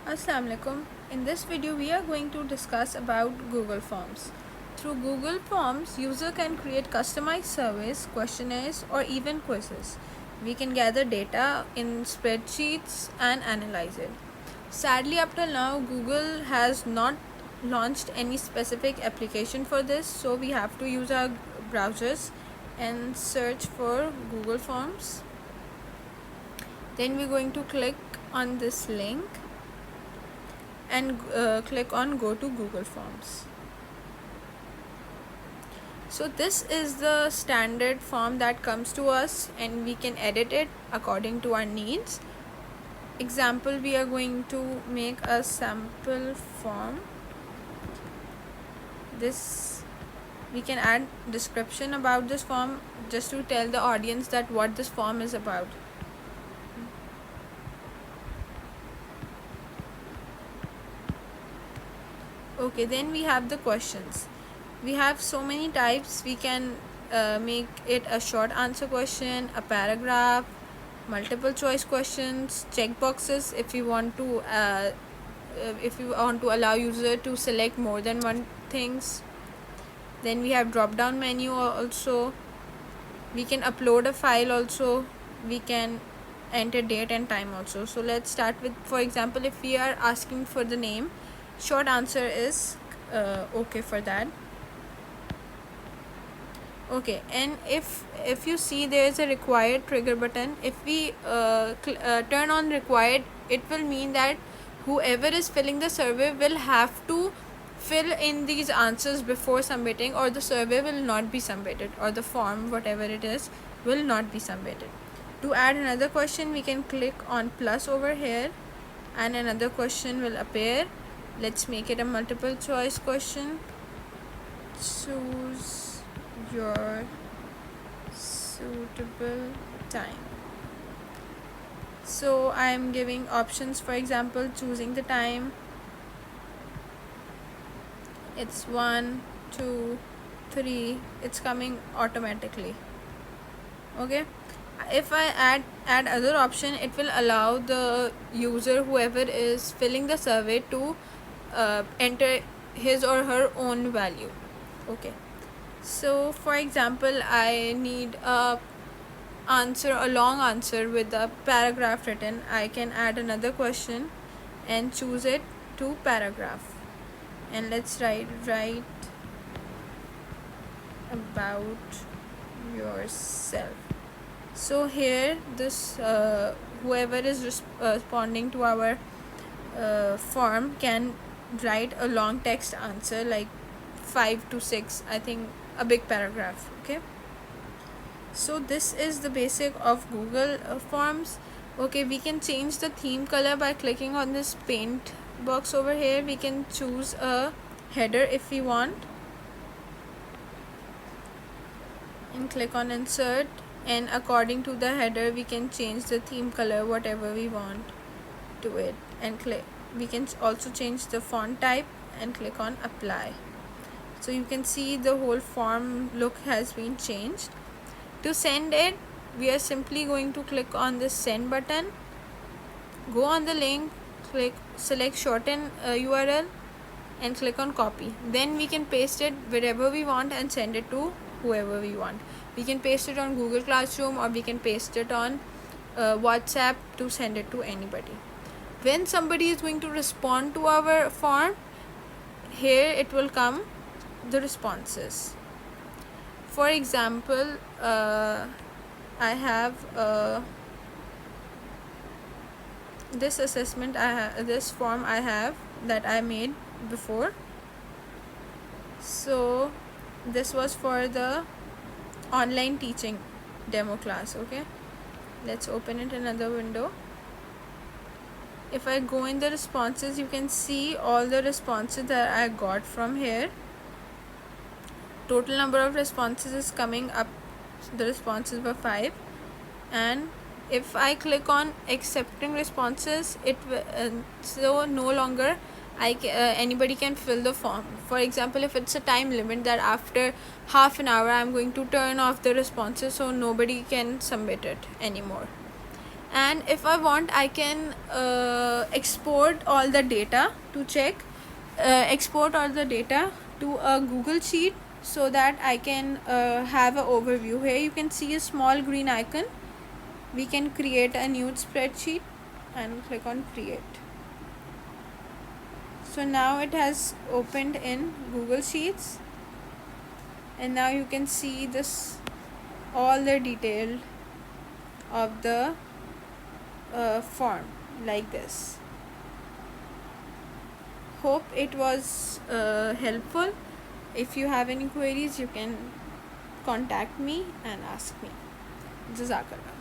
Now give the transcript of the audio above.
Assalamu alaikum. In this video we are going to discuss about Google Forms. Through Google Forms, user can create customized surveys, questionnaires or even quizzes. We can gather data in spreadsheets and analyze it. Sadly, up till now Google has not launched any specific application for this, so we have to use our browsers and search for Google Forms. Then we're going to click on this link and click on go to Google Forms. So this is the standard form that comes to us and we can edit it according to our needs. Example, we are going to make a sample form. This we can add description about this form just to tell the audience that what this form is about. Okay, then we have the questions. We have so many types. We can make it a short answer question, a paragraph, multiple choice questions, checkboxes if you want to allow user to select more than one things. Then we have drop down menu also. We can upload a file also. We can enter date and time also. So let's start with, for example, if we are asking for the name, short answer is okay for that. Okay, and if you see there is a required trigger button, if we turn on required, it will mean that whoever is filling the survey will have to fill in these answers before submitting, or the survey will not be submitted, or the form, whatever it is, will not be submitted. To add another question, we can click on plus over here and another question will appear. Let's make it a multiple choice question. Choose your suitable time. So I am giving options, for example, choosing the time. It's 1, 2, 3. It's coming automatically. Okay, if I add other option, it will allow the user, whoever is filling the survey, to enter his or her own value. Okay, so for example, I need a long answer with a paragraph written. I can add another question and choose it to paragraph, and let's write about yourself. So here this whoever is responding to our form can write a long text answer, like 5 to 6, I think, a big paragraph. Okay, so this is the basic of Google Forms. Okay, we can change the theme color by clicking on this paint box over here. We can choose a header if we want and click on insert, and according to the header we can change the theme color whatever we want to it, and we can also change the font type and click on apply. So you can see the whole form look has been changed. To send it, we are simply going to click on the send button, go on the link, select shorten URL and click on copy. Then we can paste it wherever we want and send it to whoever we want. We can paste it on Google Classroom, or we can paste it on WhatsApp to send it to anybody. When somebody is going to respond to our form, here it will come the responses. For example, I have this assessment, this form I have that I made before. So this was for the online teaching demo class. Okay, let's open it in another window. If I go in the responses, you can see all the responses that I got from here. Total number of responses is coming up. The responses were 5, and if I click on accepting responses, it so no longer anybody can fill the form. For example, if it's a time limit that after half an hour I'm going to turn off the responses, so nobody can submit it anymore. And if I want, I can export all the data to check, export all the data to a Google Sheet, so that I can have an overview. Here you can see a small green icon. We can create a new spreadsheet and click on create. So now it has opened in Google Sheets, and now you can see this, all the detail of the form like this. Hope it was helpful. If you have any queries, you can contact me and ask me. Jazakallah.